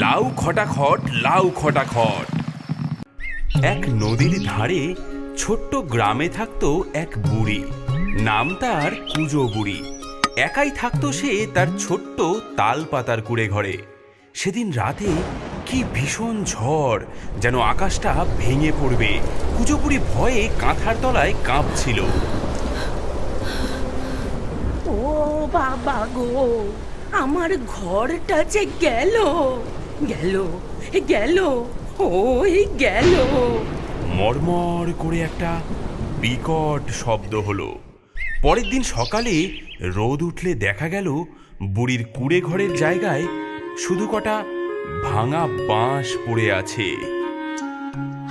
লাউ খটাখট লাউ খটাখট। এক নদীর ধারে ছোট্ট গ্রামে থাকতো এক বুড়ি, নাম তার কুজো বুড়ি। একাই থাকতো সে তার ছোট্ট তাল পাতার কুড়ে ঘরে। সেদিন রাতে কি ভীষণ ঝড়, যেন আকাশটা ভেঙে পড়বে। কুজো বুড়ি ভয়ে কাঁথার তলায় কাঁপছিল। ও বাবা গো, আমার ঘরটা যে গেল গেল গেল, ওই গেল। মরমর করে একটা বিকট শব্দ হলো। পরের দিন সকালে রোদ উঠলে দেখা গেল বুড়ির কুড়ে ঘরের জায়গায় শুধু কটা ভাঙা বাঁশ পড়ে আছে।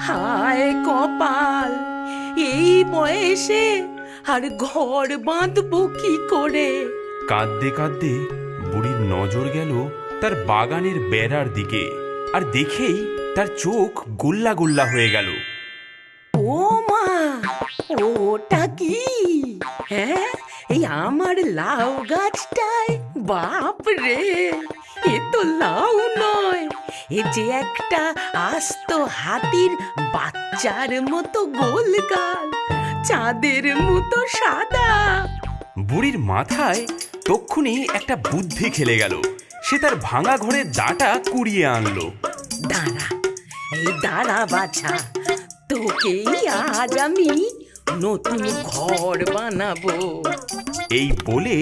হায় কপাল, এই বয়সে আর ঘর বাঁধবো কি করে? কাঁদতে কাঁদতে বুড়ির নজর গেল তার বাগানের বেড়ার দিকে, আর দেখেই তার চোখ গোল্লা গোল্লা হয়ে গেল। ও মা, ওটা কি? হ্যাঁ, এই আমার লাউ গাছটায়, বাপ রে, এ তো লাউ নয়, এ যে একটা আস্ত হাতির বাচ্চার মতো গোল গাল, চাঁদের মতো সাদা। বুড়ির মাথায় তক্ষুনি একটা বুদ্ধি খেলে গেল। সে তার ভাঙা ঘরের দাঁটা কুড়িয়ে আনলো। দাঁড়া, এই দাঁড়া বাছা, তোকেই আজ আমি নতুন ঘর বানাবো। এই বলে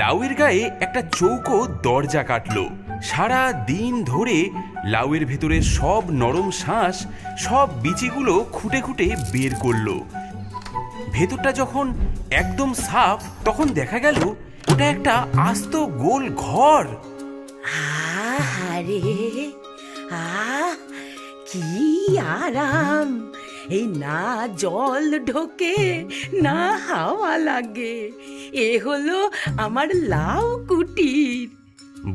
লাউয়ের গায়ে একটা চৌকো দরজা কাটলো। সারা দিন ধরে লাউয়ের ভেতরের সব নরম শাঁস, সব বিচিগুলো খুঁটে খুঁটে বের করলো। ভেতরটা যখন একদম সাফ, তখন দেখা গেল ওটা একটা আস্ত গোল ঘর। আরে আহ, কি আরাম! এই না জল ঢোকে, না হাওয়া লাগে, এ হলো আমার লাউ কুটির।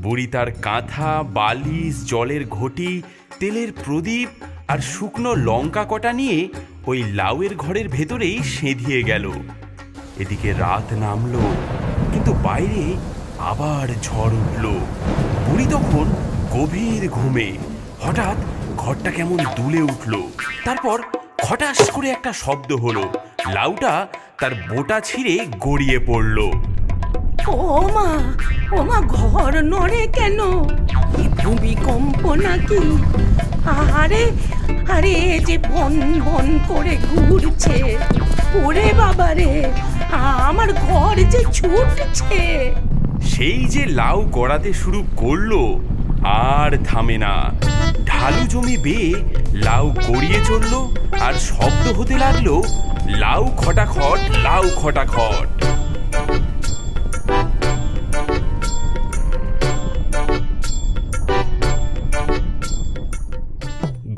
বুড়ি তার কাঁথা, বালিশ, জলের ঘটি, তেলের প্রদীপ আর শুকনো লঙ্কা কটা নিয়ে ওই লাউয়ের ঘরের ভেতরেই সেঁধিয়ে গেল। এদিকে রাত নামলো, কিন্তু বাইরে আবার ঝড় উঠল। বুড়ি তখন গভীর ঘুমে। হঠাৎ ঘরটা কেমন দুলে উঠল। তারপর খটাস করে একটা শব্দ হলো। লাউটা তার বোটা ছিঁড়ে গড়িয়ে পড়ল। ও মা, ও মা, ঘর নড়ে কেন? এ ভূমিকম্প নাকি? আরে আরে, এ যে বন বন করে ঘুরছে। ওরে বাবা রে, আমার ঘর যে ছুটছে। সেই যে লাউ গড়াতে শুরু করলো, আর থামে না। ঢালু জমি বেয়ে লাউ গড়িয়ে চললো, আর শব্দ হতে লাগলো লাউ খটাখট লাউ খটাখট।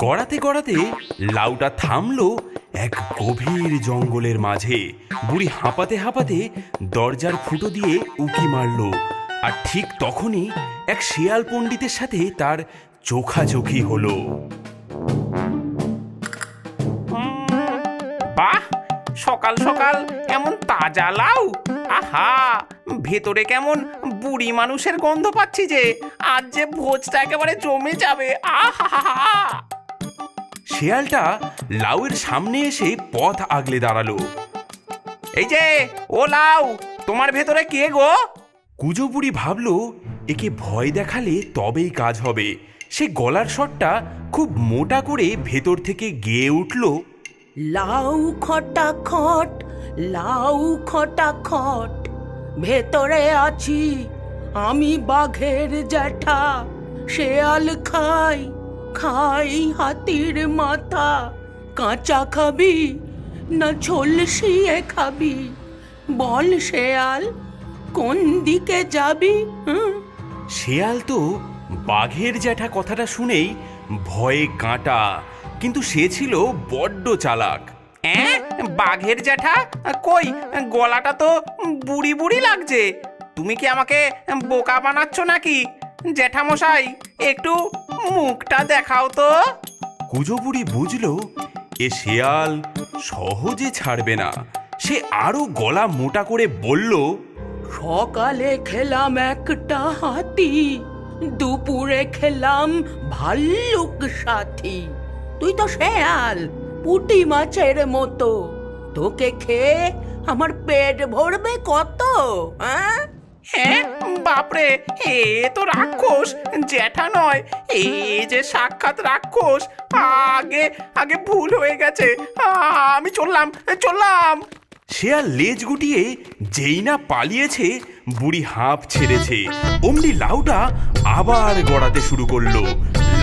গড়াতে গড়াতে লাউটা থামলো এক গভীর জঙ্গলের মাঝে। বুড়ি হাঁপাতে হাঁপাতে দরজার ফুটো দিয়ে উঁকি মারল। আর ঠিক তখনই এক শেয়াল পণ্ডিতের সাথে তার চোখাচোখি হলো। বাহ, সকাল সকাল এমন তাজা লাউ! আহা, ভেতরে কেমন বুড়ি মানুষের গন্ধ পাচ্ছি যে! আজ যে ভোজটা একেবারে জমে যাবে। আহা! শেয়ালটা লাউয়ের সামনে এসে পথ আগলে দাঁড়ালো। এই যে, ও লাউ, তোমার ভেতরে কে গো? কুজো বুড়ি ভাবল একে ভয় দেখালে তবেই কাজ হবে। সে গলার স্বরটা খুব মোটা করে ভেতর থেকে গেয়ে উঠল। লাউ খটাখট, লাউ খটাখট, ভেতরে আছি আমি বাঘের জ্যাঠা। শেয়াল খাই খাই হাতির মাথা। কাঁচা খাবি না ঝলসিয়ে খাবি? বল শেয়াল, কোন দিকে যাবি? শেয়াল তো বাঘের জ্যাঠা কথাটা শুনেই ভয়ে কাঁটা, কিন্তু সে ছিল বড্ড চালাক। বাঘের জ্যাঠা? কই, গলাটা তো বুড়ি বুড়ি লাগছে। তুমি কি আমাকে বোকা বানাচ্ছ নাকি? জ্যাঠামশাই, একটু মুখটা দেখাও তো। কুজো বুড়ি বুঝল এ শেয়াল সহজে ছাড়বে না। সে আরো গলা মোটা করে বলল, সকালে খেলাম একটা হাতি, দুপুরে খেলাম ভাল্লুক সাথী, তুই তো শেয়াল, পুঁটি মাছের মতো। তোকে খেয়ে আমার পেট ভরবে কত? হ্যাঁ, হ্যাঁ বাপরে, এ তো রাক্ষস, জ্যাঠা নয়, এ যে সাক্ষাৎ রাক্ষস। আগে আগে ভুল হয়ে গেছে, আমি চললাম চললাম। শেয়াল লেজ গুটিয়ে যেই না পালিয়েছে, বুড়ি হাঁপ ছেড়েছে। অমনি লাউটা আবার গড়াতে শুরু করলো।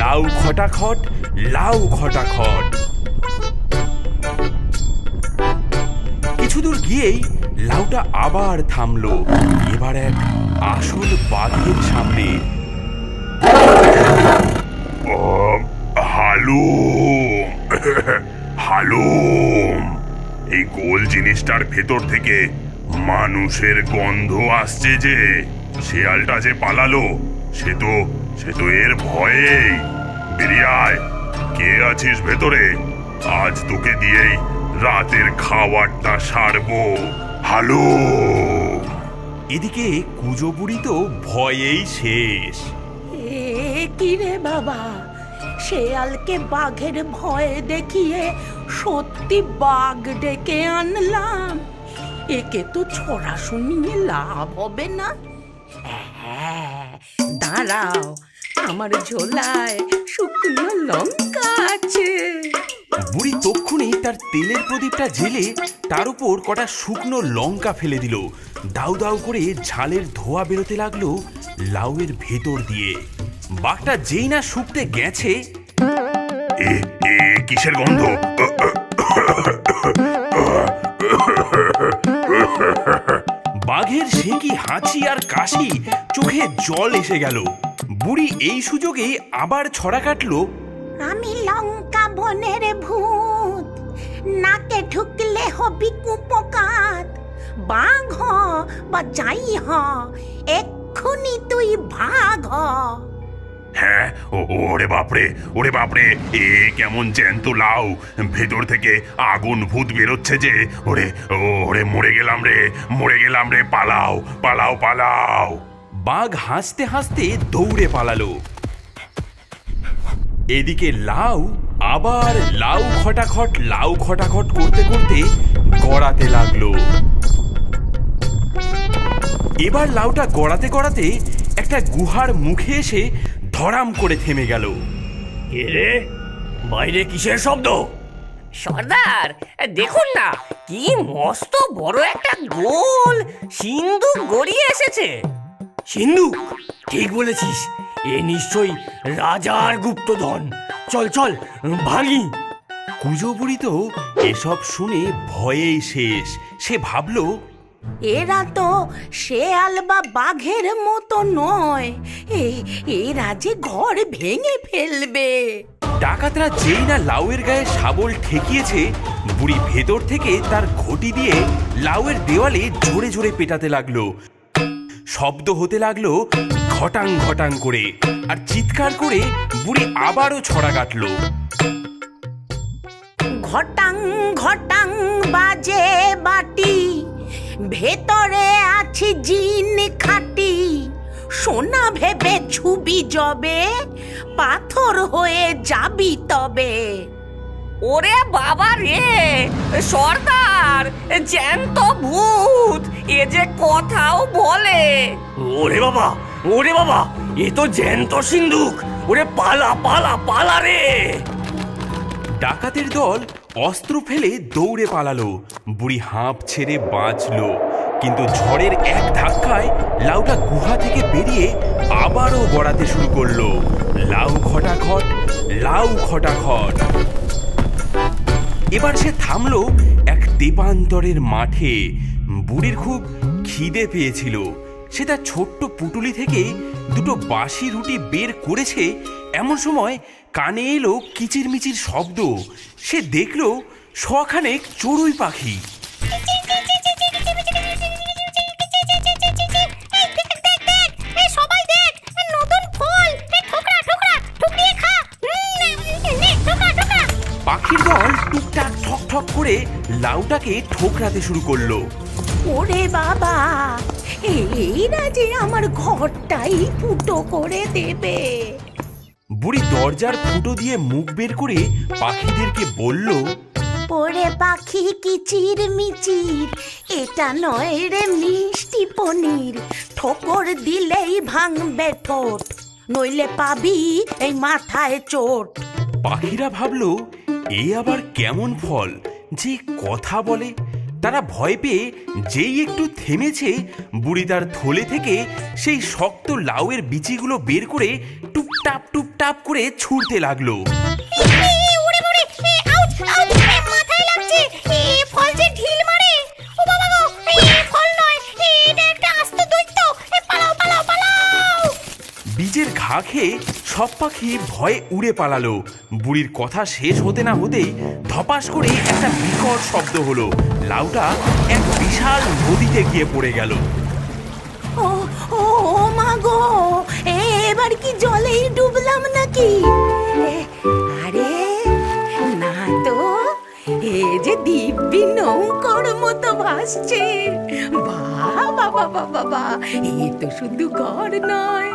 লাউ খটাখট, লাউ খটাখট। কিছু দূর গিয়েই লাউটা আবার থামলো। এবার এক আসল বাঘের সামনে। হালুম হালুম, এই গোল জিনিসটার ভেতর থেকে মানুষের গন্ধ আসছে যে। শেয়ালটা যে পালালো, সে তো এর ভয়েই। বেরিয়ে আয়, কে আছিস ভেতরে? আজ তোকে দিয়েই রাতের খাবারটা সারবো। হালুম। এদিকে কুজো বুড়ি তো ভয়েই শেষ। এ কি রে বাবা, শেয়ালকে বাঘের ভয়ে দেখিয়ে সত্যি বাঘ ডেকে আনলাম। একে তো ছড়া শুনিয়ে লাভ হবে না। হ্যাঁ, দাঁড়াও, আমার ঝোলায় শুকনো লঙ্কা আছে। বুড়ি তক্ষুনি তার তেলের প্রদীপটা জেলে তার উপর কটা শুকনো লঙ্কা ফেলে দিল। দাউ দাউ করে ঝালের ধোঁয়া বেরোতে লাগলো লাউয়ের ভেতর দিয়ে। বাঘটা যেই না শুকতে গেছে, এ এ কিসের গন্ধ? বাঘের সে কি হাঁচি আর কাশি, চোখে জল এসে গেল। বুড়ি এই সুযোগে আবার ছড়া কাটলো। আমি লঙ্কা বনের ভূত, নাকে ঢুকলে হবি কুপকাত। বাঘ হ বা যাই হ, এক্ষুনি তুই ভাগ হ। হ্যাঁ, ওরে বাপরে, ওরে বাপরে, এ কেমন জ্যান্ত লাউ, ভেতর থেকে আগুন ভূত বেরোচ্ছে যে। ওরে ওরে, মরে গেলাম রে, মরে গেলাম রে, পালাও পালাও পালাও। বাঘ হাসতে হাসতে দৌড়ে পালালো। এদিকে লাউ আবার লাউ খটাখট করতে করতে গড়াতে লাগলো। এবার লাউটা গড়াতে গড়াতে একটা গুহার মুখে এসে ধড়াম করে থেমে গেল। রে, বাইরে কিসের শব্দ? সর্দার, দেখুন না, কি মস্ত বড় একটা গোল সিন্ধুক গড়িয়ে এসেছে। সিন্ধুক? ঠিক বলেছিস, এ নিশ্চয়ই রাজার গুপ্তধন। চল চল, ভাগি। কুজো বুড়ি তো এসব শুনে ভয়েই শেষ। সে ভাবলো, এরা তো শেয়াল বা বাঘের মতো নয়, এরা যে ঘর ভেঙে ফেলবে। ডাকাতরা যেই না লাউয়ের গায়ে শাবল ঠেকিয়েছে, বুড়ি ভেতর থেকে তার ঘটি দিয়ে লাউয়ের দেওয়ালে জোরে জোরে পেটাতে লাগলো। শব্দ হতে লাগলো ঘটাং ঘটাং করে, আর চিৎকার করে বুড়ি আবারও ছড়া কাটলো। ঘটাং ঘটাং বাজে বাটি, ভেতরে আছে জিন খাটি। সোনা ভেবে ছুবি জবে, পাথর হয়ে যাবি তবে। ওরে বাবা রে, সর্দার, জ্যান্ত ভূত, এ যে কথাও বলে। ওরে বাবা, ওরে বাবা, এ তো জ্যান্ত সিন্ধুক। ওরে পালা পালা পালা রে। ডাকাতের দল অস্ত্র ফেলে দৌড়ে পালালো। বুড়ি হাঁপ ছেড়ে বাঁচলো, কিন্তু ঝড়ের এক ধাক্কায় লাউটা গুহা থেকে বেরিয়ে আবারও গড়াতে শুরু করলো। লাউ খটাখট, লাউ খটাখট। এবার সে থামলো এক তেপান্তরের মাঠে। বুড়ির খুব খিদে পেয়েছিল। সে তার ছোট্ট পুটুলি থেকে দুটো বাসি রুটি বের করেছে। এমন সময় কানে এলো কিচিরমিচির শব্দ। সে দেখলো শখানেক চড়ুই পাখি। পাখির দল টুকটাক ঠক ঠক করে লাউটাকে ঠোকরাতে শুরু করলো। ওরে বাবা, এই পাখিরা যে আমার ঘরটাই ফুটো করে দেবে। বুড়ি দরজার ফুটো দিয়ে মুখ বের করে পাখিদেরকে বলল, ওরে পাখি কিচির মিচির, এটা নয় রে মিষ্টি পনির, ঠোকর দিলেই ভাঙবে ঠোঁট, নইলে পাবি এই মাথায় চোট। পাখিরা ভাবলো এ আবার কেমন ফল যে কথা বলে। তারা ভয় পেয়ে যেই একটু থেমেছে, বুড়ি তার থলে থেকে সেই শক্ত লাউয়ের বিচিগুলো বের করে টুপটাপ টুপটাপ করে ছুঁড়তে লাগলো। বীজের ঘা খেয়ে সব পাখি ভয়ে উড়ে পালালো। বুড়ির কথা শেষ হতে না হতেই ধপাস করে একটা বিকট শব্দ হলো। লাউটা এক বিশাল নদীতে গিয়ে পড়ে গেল। ও ও মা গো, এবার কি জলেই ডুবলাম নাকি? আরে না তো, এ যে দিব্যি নৌকোর মতো ভাসছে। বাহ বাবা বাবা বা, এ তো শুধু ঘর নয়,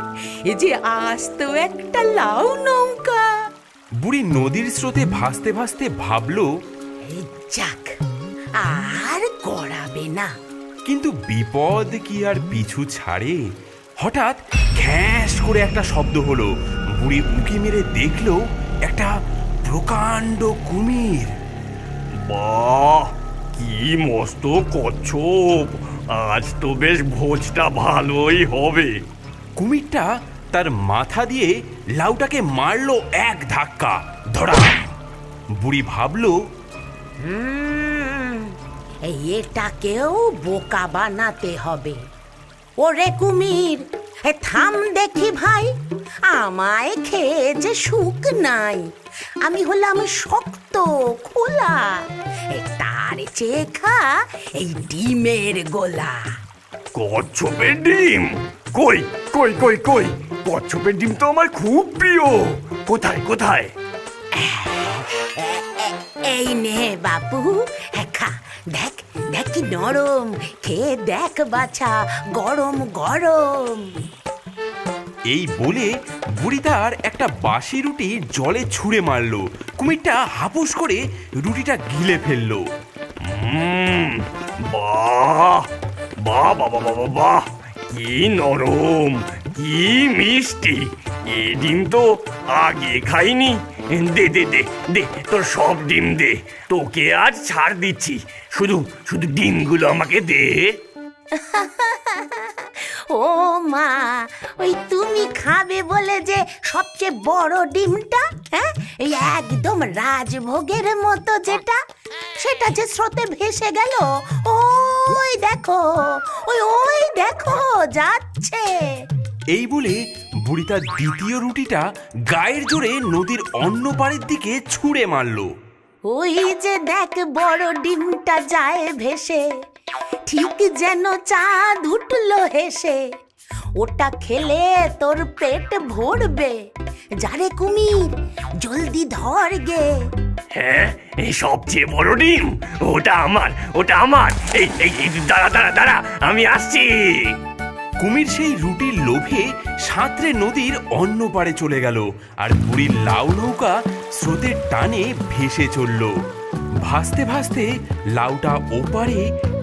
এ যে আস্ত একটা লাউ নৌকা। বুড়ি নদীর স্রোতে ভাসতে ভাসতে ভাবলো, এই যাক, আর গড়াবে না। কিন্তু বিপদ কি আর পিছু ছাড়ে? হঠাৎ ঘ্যাস করে একটা শব্দ হলো। বুড়ি উঁকি মেরে দেখলো একটা প্রকাণ্ড কুমির। বাহ, কি মস্ত কচ্ছপ! আজ তো বেশ ভোজটা ভালোই হবে। কুমিরটা তার মাথা দিয়ে লাউটাকে মারলো এক ধাক্কা, ধরা। বুড়ি ভাবলো, এটাকেও বোকা বানাতে হবে। ওরে কুমির, থাম দেখি ভাই, আমায় খেয়ে যে সুখ নাই। আমি হলাম শক্ত খোলা, তার চেয়ে খা এই ডিমের গোলা। কচ্ছপের ডিম? কই কই কই কই, কচ্ছপের ডিম তো আমার খুব প্রিয়। কোথায় কোথায়? এই নে বাপু, খা, দেখ দেখ কি নরম, খেয়ে দেখ বাছা, গরম গরম। এই বলে বুড়ি তার একটা বাসি রুটি জলে ছুঁড়ে মারলো। কুমিরটা হাপুস করে রুটিটা গিলে ফেললো। বাহ বাহ বাহ বাহ বাহ বাহ, কি নরম, কি মিষ্টি! এ ডিম তো আগে খাইনি। দে দে দে দে, তোর সব ডিম দে, তোকে আজ ছাড় দিচ্ছি। শুধু শুধু ডিমগুলো আমাকে দে। ও মা, ওই তুমি খাবে বলে যে সবচেয়ে বড় ডিমটা, হ্যাঁ, এই একদম রাজভোগের মতো যেটা, সেটা যে স্রোতে ভেসে গেল। ওই দেখো, ওই দেখো যাচ্ছে। এই বলে বুড়ি তার দ্বিতীয় রুটিটা গায়ের জোরে নদীর অন্য পাড়ের দিকে ছুঁড়ে মারলো। ওই যে দেখ বড় ডিমটা যায় ভেসে, ঠিক যেন চাঁদ উঠলো হেসে। ওটা খেলে তোর পেট ভরবে। যারে কুমির, জলদি ধর গে। হ্যাঁ, এই সবচেয়ে বড় ডিম, ওটা আমার, ওটা আমার। এই এই এই, দাঁড়া দাঁড়া দাঁড়া, আমি আসছি। কুমির সেই রুটির লোভে সাঁতরে নদীর অন্য পাড়ে চলে গেল, আর বুড়ির লাউ নৌকা স্রোতের টানে ভেসে চলল। ভাসতে ভাসতে লাউটা ওপারে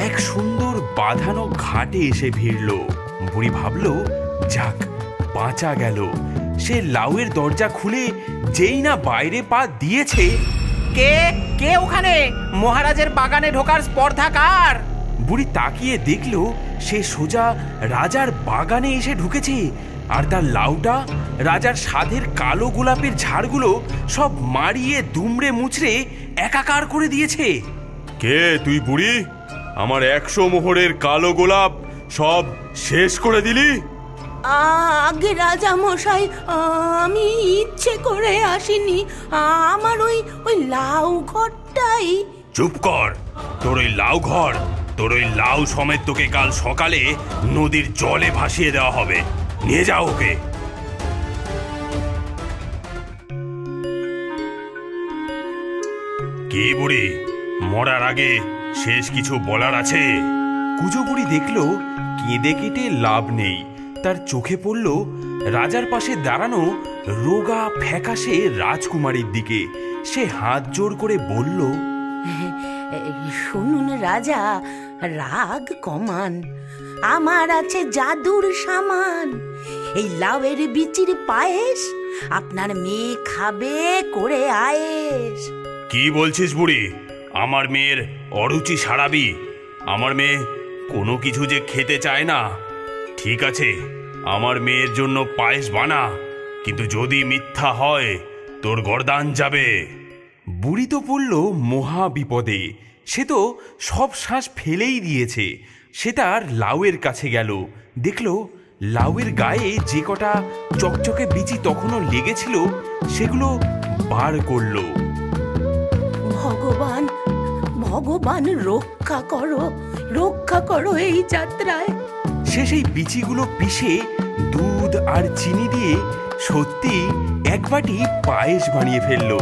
এক সুন্দর বাঁধানো ঘাটে এসে ভিড়ল। বুড়ি ভাবল, যাক, বাঁচা গেল। সে লাউয়ের দরজা খুলে যেই না বাইরে পা দিয়েছে, কে কে ওখানে? মহারাজের বাগানে ঢোকার স্পর্ধা কার? বুড়ি তাকিয়ে দেখলো সে সোজা রাজার বাগানে এসে ঢুকেছে, আর তার লাউটা রাজার সাধের কালো গোলাপের ঝাড়গুলো সব মারিয়ে দুমড়ে মুচড়ে একাকার করে দিয়েছে। কে তুই বুড়ি? আমার 100 মোহরের কালো গোলাপ সব শেষ করে দিলি? আগে রাজা মশাই, আমি ইচ্ছে করে আসিনি। আমার ওই লাউ ঘরটাই। চুপ কর! তোর ওই লাউ ঘর, তোর ওই লাউ সমেত তোকে কাল সকালে নদীর জলে ভাসিয়ে দেওয়া হবে। নিয়ে যাও ওকে। কি বুড়ি, মরার আগে শেষ কিছু বলার আছে? কুজো বুড়ি দেখলো কেঁদে কেটে লাভ নেই। তার চোখে পড়ল রাজার পাশে দাঁড়ানো রোগা ফ্যাকাশে রাজকুমারীর দিকে। সে হাত জোড় করে বলল, শুনুন রাজা, রাগ কমান। আমার আছে জাদুর সামান। এই লাউয়ের বিচির পায়েস আপনার মেয়ে খাবে করে আয়েস। কি বলছিস বুড়ি? আমার মেয়ের অরুচি সারাবি? আমার মেয়ে কোনো কিছু যে খেতে চায় না। ঠিক আছে, আমার মেয়ের জন্য পায়েস বানা, কিন্তু যদি মিথ্যা হয় তোর গর্দান যাবে। বুড়ি তো পড়ল মহা বিপদে। সে তো সব শ্বাস ফেলেই দিয়েছে। সে তার লাউয়ের কাছে গেল, দেখল লাউয়ের গায়ে যে কটা চকচকে বিচি তখনও লেগেছিল সেগুলো বার করলো। ভগবান, ভগবান রক্ষা করো, রক্ষা করো এই যাত্রায়। সে সেই বিচিগুলো পিষে দুধ আর চিনি দিয়ে সত্যি এক বাটি পায়েস বানিয়ে ফেললো।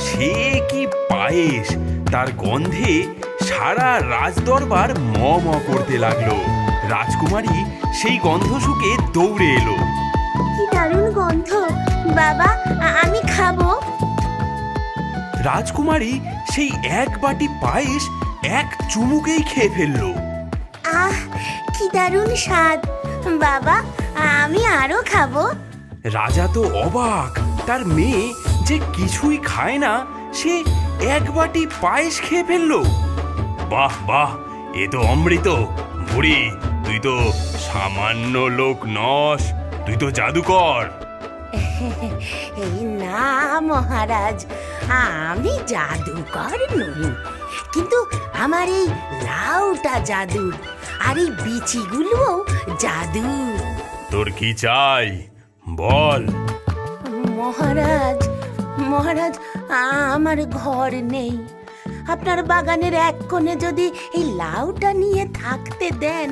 সে কি পায়েস! তার গন্ধে সারা রাজদরবার ম ম করতে লাগলো। রাজকুমারী সেই গন্ধ শুকে দৌড়ে এলো। কি দারুণ গন্ধ, বাবা আমি খাবো। রাজকুমারী সেই এক বাটি পায়েস এক চুমুকেই খেয়ে ফেললো। আহ কি দারুণ স্বাদ, বাবা আমি আরো খাবো। রাজা তো অবাক। তার মেয়ে যে কিছুই খায় না, সে এক বাটি পায়েস খেয়ে ফেললো। বাহ বাহ, এ তো অমৃত। বুড়ি, তুই তো সামান্য লোক নস, তুই তো জাদুকর। এই না মহারাজ, আমি জাদুকর নই, কিন্তু আমার এই লাউটা জাদুর, আর এই বিচিগুলো জাদু। তোর কি চাই বল। মহারাজ, মহারাজ, আমার ঘর নেই। আপনার বাগানের এক কোণে যদি এই লাউটা নিয়ে থাকতে দেন,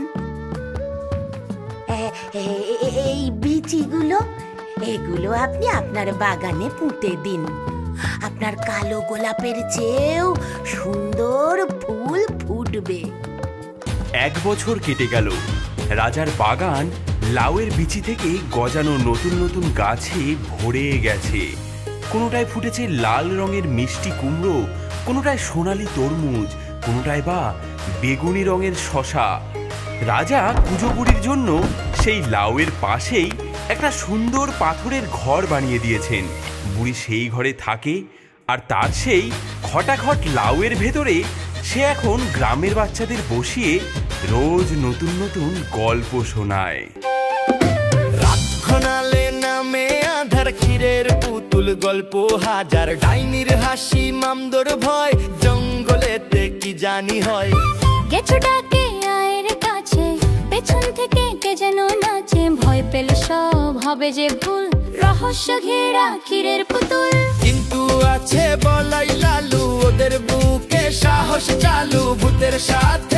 এই বিচিগুলো, এগুলো আপনি আপনার বাগানে পুঁতে দিন। আপনার কালো গোলাপের চেয়েও সুন্দর ফুল ফুটবে। 1 বছর কেটে গেল। রাজার বাগান লাউয়ের বিচি থেকে গজানো নতুন নতুন গাছে ভরে গেছে। কোনোটায় ফুটেছে লাল রঙের মিষ্টি কুমড়ো, কোনোটায় সোনালি তরমুজ, কোনোটায় বা বেগুনি রঙের শশা। রাজা কুঁজো বুড়ির জন্য সেই লাউয়ের পাশেই একটা সুন্দর পাথরের ঘর বানিয়ে দিয়েছেন। বুড়ি সেই ঘরে থাকে, আর তার সেই খটাখট লাউয়ের ভেতরে সে এখন গ্রামের বাচ্চাদের বসিয়ে রোজ নতুন নতুন গল্প শোনায়। রাক্ষণালে নামে আধার ক্ষীরের পুতুল গল্প হাজার, ডাইনির হাসি মামদোর ভয়, জঙ্গলেতে কি জানি হয়। গেছো ডাকে আয়ের কাছে, পেছন থেকে কে যেন নাচে, ভয় পেল সব হবে যে ভুল, রহস্য ঘেরা ক্ষীরের পুতুল। কিন্তু আছে বলাই লালু, ওদের বুকে সাহস চালু, ভূতের সাথে